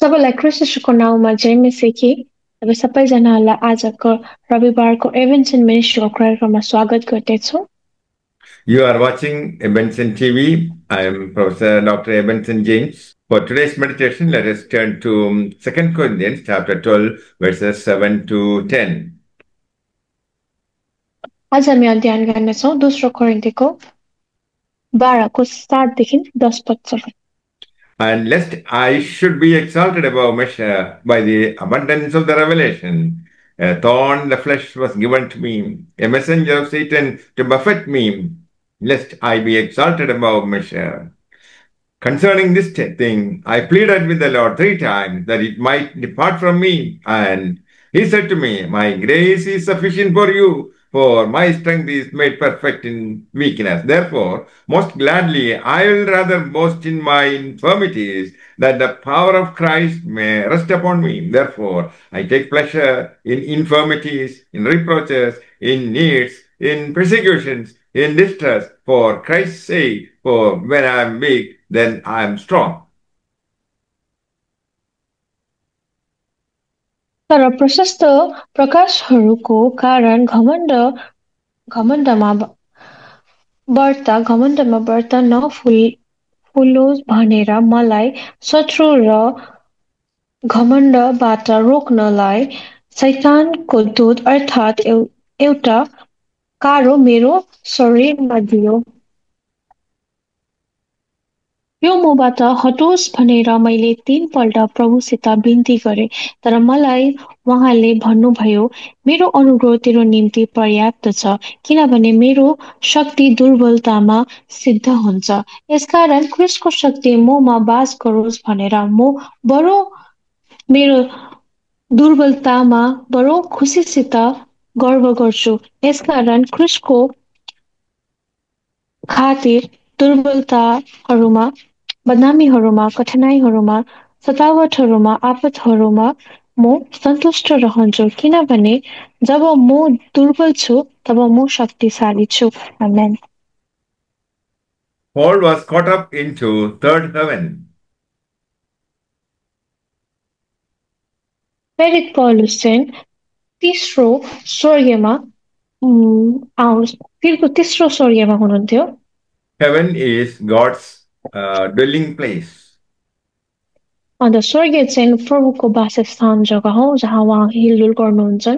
सबैलाई ख्रीष्टको नाउँमा जय मसीह। तपाईँ सबैजनालाई आजको रविबारको एभेन्सन मिनिस्ट्रीको कार्यक्रममा स्वागत गर्दछु। You are watching Ebenson TV. I am Professor Dr. Ebenson James. For today's meditation, let us turn to 2 Corinthians chapter 12, verses 7 to 10. आज हामी अध्ययन गर्नेछौँ दोस्रो कोरिन्थीको 12को 7देखि 10 पदसम्म। And lest I should be exalted above measure by the abundance of the revelation, a thorn in the flesh was given to me, a messenger of Satan to buffet me, lest I be exalted above measure. Concerning this thing, I pleaded with the Lord 3 times that it might depart from me. And he said to me, my grace is sufficient for you, for my strength is made perfect in weakness. Therefore, most gladly, I will rather boast in my infirmities, that the power of Christ may rest upon me. Therefore, I take pleasure in infirmities, in reproaches, in needs, in persecutions, in distress, for Christ's sake. For when I am weak, then I am strong. तर प्रशस्त प्रकाशहरूको कारण घमण्डमा व्रत नफुलोस् भनेर मलाई शत्रु र घमण्डबाट रोक्नलाई शैतानको दूत अर्थात् एउटा कारो मेरो शरीरमा दियो। यो मबाट हटोस् भनेर मैले 3 पल्ट प्रभुसित बिन्ती गरेँ, तर मलाई उहाँले भन्नुभयो, मेरो अनुरोध तेरो निम्ति पर्याप्त छ, किनभने मेरो शक्ति दुर्बलतामा सिद्ध हुन्छ। यसकारण ख्रीष्टको शक्ति ममा वास गरोस् भनेर म मेरो दुर्बलतामा बडो खुसीसित गर्व गर्छु। यसकारण ख्रीष्टको खातिर दुर्बलताहरूमा, बदनामीहरूमा, कठिनाइहरूमा, सतावटहरूमा, आपतहरूमा म सन्तुष्ट रहन्छु, किनभने जब म दुर्बल छु तब म शक्तिशाली छु। आमेन। Paul was caught up into third heaven. प्रेरित पौलुस चाहिँ तेस्रो स्वर्गमा तेस्रो स्वर्गमा हुनुहुन्थ्यो। Heaven is God's dwelling place. अन्त स्वर्ग चाहिँ प्रभुको वासस्थान जग्गा हो जहाँ उहाँ हिलडुल गर्नुहुन्छ।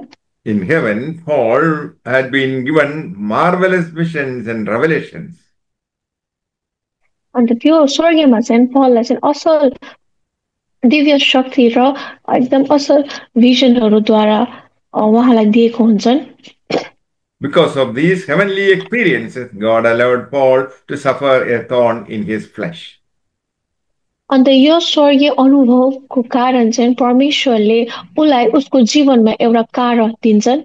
In heaven, Paul had been given marvelous visions and revelations. अन्त त्यो स्वर्गमा चाहिँ पौललाई चाहिँ असल दिव्य शक्ति र एकदम असल भिजनहरूद्वारा उहाँलाई दिएको हुन्छन्। Because of these heavenly experiences, God allowed Paul to suffer a thorn in his flesh. अन्त यो स्वर्गीय अनुभवको कारण चाहिँ परमेश्वरले उलाई उसको जीवनमा एउटा कार दिन्छन्।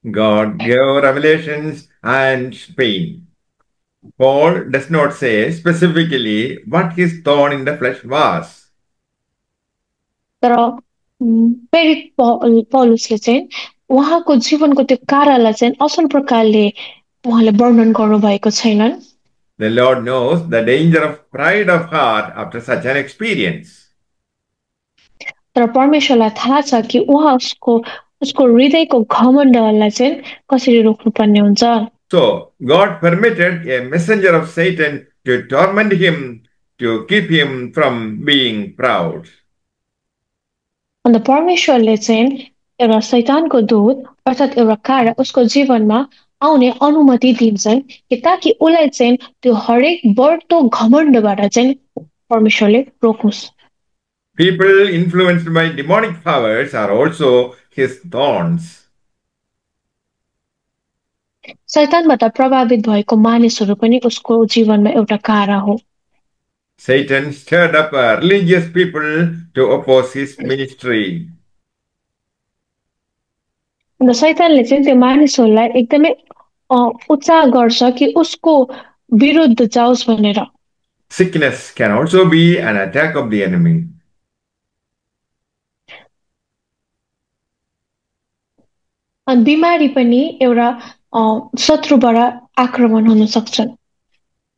God gave revelations and pain. Paul does not say specifically what his thorn in the flesh was. तर प्रेरित पौलुसले चाहिँ उहाँको जीवनको त्यो कारलाई चाहिँ असल प्रकारले उहाँले वर्णन गर्नुभएको छैनन्। The Lord knows the danger of pride of heart after such an experience. तर परमेश्वरलाई थाहा छ कि उहाँ उसको हृदयको घमण्डलाई चाहिँ कसरी रोक्नुपर्ने हुन्छ। So God permitted a messenger of Satan to torment him to keep him from being proud. अन्त परमेश्वरले चाहिँ एउटा शैतानको दूत अर्थात् एउटा कार उसको जीवनमा आउने अनुमति दिन्छन् कि ताकि उलाई चाहिँ त्यो हरेक बढ्दो घमण्डबाट चाहिँ परमेश्वरले रोकोस्। People influenced by demonic powers are also his thorns. शैतानबाट प्रभावित भएको मानिसहरू पनि उसको जीवनमा एउटा कारा हो। Satan stirred up religious people to oppose his ministry. अन्त शैतानले चाहिँ त्यो मानिसहरूलाई एकदमै उत्साह गर्छ कि उसको विरुद्ध जाओस् भनेर। Sickness can also be an attack of the enemy. अनि बिमारी पनि एउटा शत्रुबाट आक्रमण हुन सक्छन्।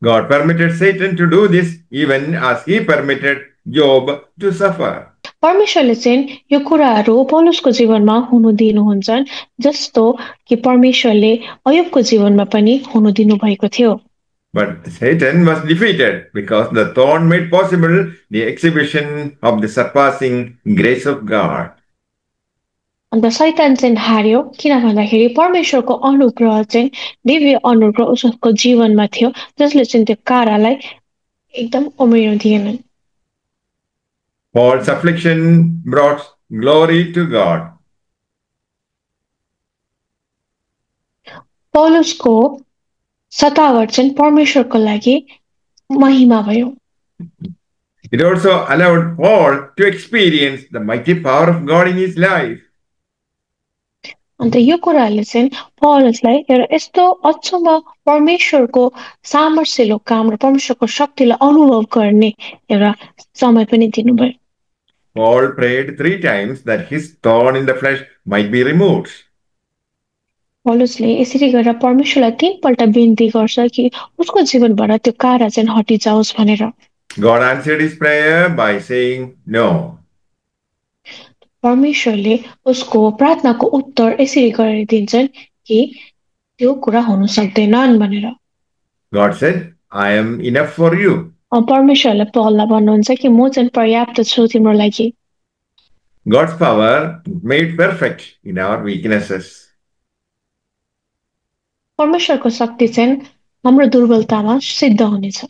God permitted Satan to do this even as he permitted Job to suffer. परमेश्वरले चाहिँ यो कुराहरू पौलुसको जीवनमा हुनु दिनुहुन्छ जस्तो कि परमेश्वरले अयुबको जीवनमा पनि हुनु दिनुभएको थियो। But Satan was defeated because the thorn made possible the exhibition of the surpassing grace of God. अन्त शैतान चाहिँ हार्यो किन भन्दाखेरि परमेश्वरको अनुग्रह चाहिँ दिव्य अनुग्रह उसको जीवनमा थियो जसले चाहिँ त्यो कारालाई एकदम उम्रिनु दिएनन्। Paul's affliction brought glory to God. पौलुसको सतावट चाहिँ परमेश्वरको लागि महिमा भयो। It also allowed Paul to experience the mighty power of God in his life. अन्त यो कुराले चाहिँ पौलुसलाई एउटा यस्तो अचम्म परमेश्वरको सामर्थ्यलो काम र परमेश्वरको शक्तिलाई अनुभव गर्ने एउटा समय पनि दिनुभयो। Paul prayed 3 times that his thorn in the flesh might be removed. पौलुसले यसरी गरेर परमेश्वरलाई 3 पल्ट बिन्ती गर्छ कि उसको जीवनबाट त्यो कारा चाहिँ हटिजाओस् भनेर। God answered his prayer by saying no. परमेश्वरले उसको प्रार्थनाको उत्तर यसरी गरिदिन्छन् कि त्यो कुरा हुन सक्दैनन् भनेर। God said, I am enough for you. परमेश्वरले पौललाई भन्नुहुन्छ कि म चाहिँ पर्याप्त छु तिम्रो लागि। God's power made perfect in our weaknesses. परमेश्वरको शक्ति चाहिँ हाम्रो दुर्बलतामा सिद्ध हुनेछ।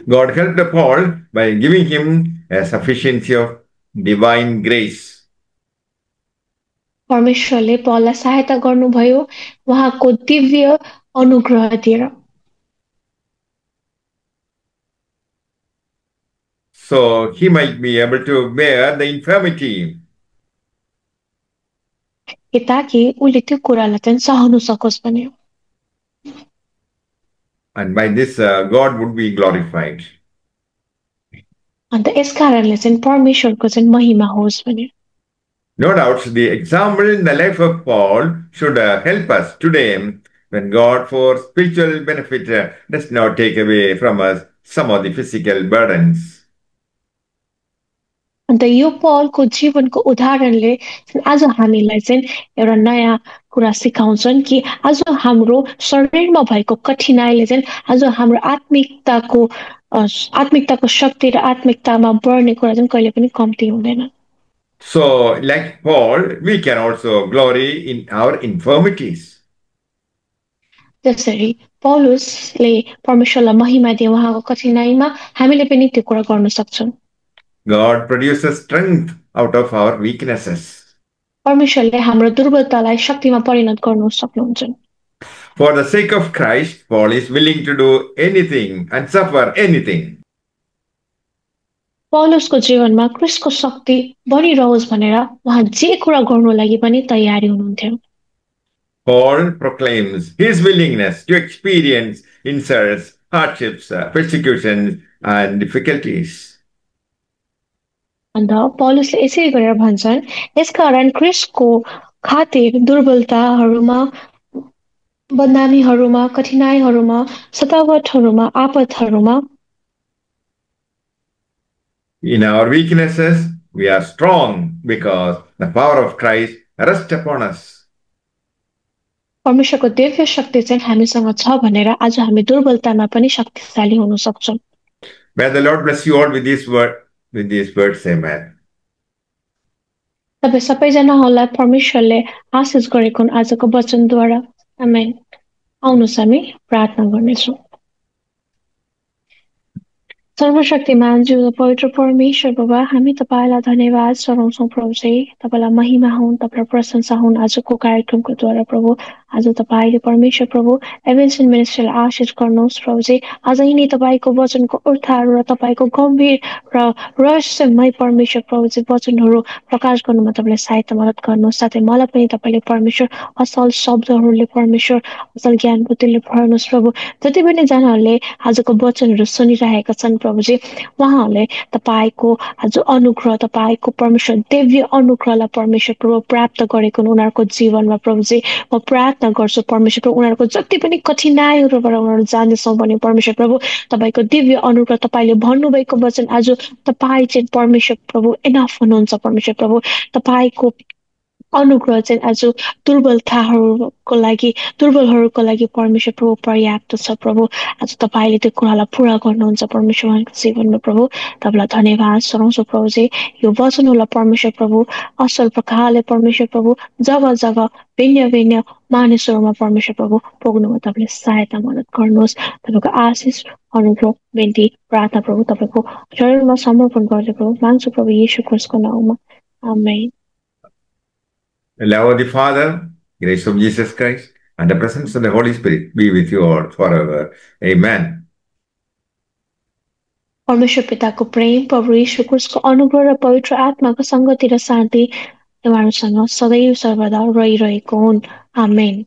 God helped Paul by giving him a sufficiency of divine grace. परमेश्वरले पौललाई सहायता गर्नुभयो उहाँको दिव्य अनुग्रह दिएर। So he might be able to bear the infirmity. ताकि उसले त्यो कुरालाई चाहिँ सहनु सकोस् भने। And by this God would be glorified. अन्त यस कारणले चाहिँ परमेश्वरको चाहिँ महिमा होस् भने। No doubt the example in the life of Paul should help us today when God for spiritual benefit does not take away from us some of the physical burdens. अन्त यो पौलको जीवनको उदाहरणले आज हामीलाई चाहिँ एउटा नयाँ कुरा सिकाउँछन् कि आज हाम्रो शरीरमा भएको कठिनाइले चाहिँ आज हाम्रो आत्मिकताको शक्ति र आत्मिकतामा बढ्ने कुरा चाहिँ कहिले पनि कम्ती हुँदैन। So, like Paul, we can also glory in our infirmities. जसरी पौलुसले परमेश्वरलाई महिमा दिए उहाँको कठिनाइमा हामीले पनि त्यो कुरा गर्न सक्छौं। God produces strength out of our weaknesses. परमेश्वरले हाम्रो दुर्बलतालाई शक्तिमा परिणत गर्न सक्नुहुन्छ। For the sake of Christ, Paul is willing to do anything and suffer anything. पौलुसको जीवनमा क्रिस्टको शक्ति बढिरहोस् भनेर उहाँ जे कुरा गर्नु लागि पनि तयारी हुनुहुन्थ्यो। Paul proclaims his willingness to experience insults, hardships, persecutions, and difficulties. अन्त पौलुसले यसरी गरेर भन्छन् यसकारण क्रिस्टको खातिर दुर्बलताहरूमा बदनामीहरूमा कठिनाइहरूमा सतावटहरूमा आपतहरूमा In our weaknesses, we are strong because the power of Christ rests upon us. परमेश्वरको दिव्य शक्ति चाहिँ हामीसँग छ भनेर आज हामी दुर्बलतामा पनि शक्तिशाली हुन सक्छौं। May the Lord bless you all with these words, amen. तपाईं सबैजनाहरूलाई परमेश्वरले आशीष गरेको आजको वचनद्वारा आमेन। आउनुहोस् हामी प्रार्थना गर्नेछौं। सर्वशक्तिमान ज्यू पवित्र परमेश्वर बाबा हामी तपाईलाई धन्यवाद चढाउँछौं प्रभुजी तपाईलाई महिमा हुन् तपाईलाई प्रशंसा हुन् आजको कार्यक्रमको द्वारा प्रभु आज तपाईले परमेश्वर प्रभु एभेन्सन मिनिस्ट्रीलाई आशीष गर्नुहोस् प्रभुजी आज यिनी तपाईको वचनको अर्थहरू र तपाईको गम्भीर र रहस्यमय परमेश्वर प्रभुजी वचनहरू प्रकाश गर्नुमा तपाईले सहायता मद्दत गर्नुहोस् साथै मलाई पनि तपाईले परमेश्वर असल शब्दहरूले परमेश्वर असल ज्ञान बुद्धिले भर्नुहोस् प्रभु जति पनि जनाहरूले आजको वचनहरू सुनिरहेका छन् प्रभुजी उहाँहरूले तपाईको आज अनुग्रह तपाईको परमेश्वर दिव्य अनुग्रहलाई परमेश्वर प्रभु प्राप्त गरेको उनीहरुको जीवनमा प्रभुजी म प्रार्थना प्रार्थना गर्छु परमेश्वर प्रभु उनीहरूको जति पनि कठिनाइहरूबाट उनीहरू जाँदैछौँ भने परमेश्वर प्रभु तपाईँको दिव्य अनुग्रह तपाईँले भन्नुभएको वचन आज तपाईँ चाहिँ परमेश्वर प्रभु एनफ हुनुहुन्छ परमेश्वर प्रभु तपाईँको अनुग्रह चाहिँ आज दुर्बलहरूको लागि परमेश्वर प्रभु पर्याप्त छ प्रभु आज तपाईँले त्यो कुरालाई पुरा गर्नुहुन्छ परमेश्वर उहाँको जीवनमा प्रभु तपाईँलाई धन्यवाद चढाउँछु प्रभु चाहिँ यो वचनहरूलाई परमेश्वर प्रभु असल प्रकारले परमेश्वर प्रभु जग्गा जग्गा भिन्न भिन्न मानिसहरूमा परमेश्वर प्रभु पुग्नुमा तपाईँले सहायता मद्दत गर्नुहोस् तपाईँको आशिष अनुग्रह बिन्ती प्रार्थना प्रभु तपाईँको चरणमा समर्पण गर्दै प्रभु माग्छु प्रभु येशू ख्रिस्टको नाउँमा आमेन। The love of the Father, grace of Jesus Christ, and the presence of the Holy Spirit be with you all forever. Amen. परमेश्वर पिताको प्रेम प्रभु यीशु क्रिस्टको अनुग्रह र पवित्र आत्माको सङ्गति र शान्ति तिमीहरूसँग सदैव सर्वदा रहिरहेको हुन् आमेन।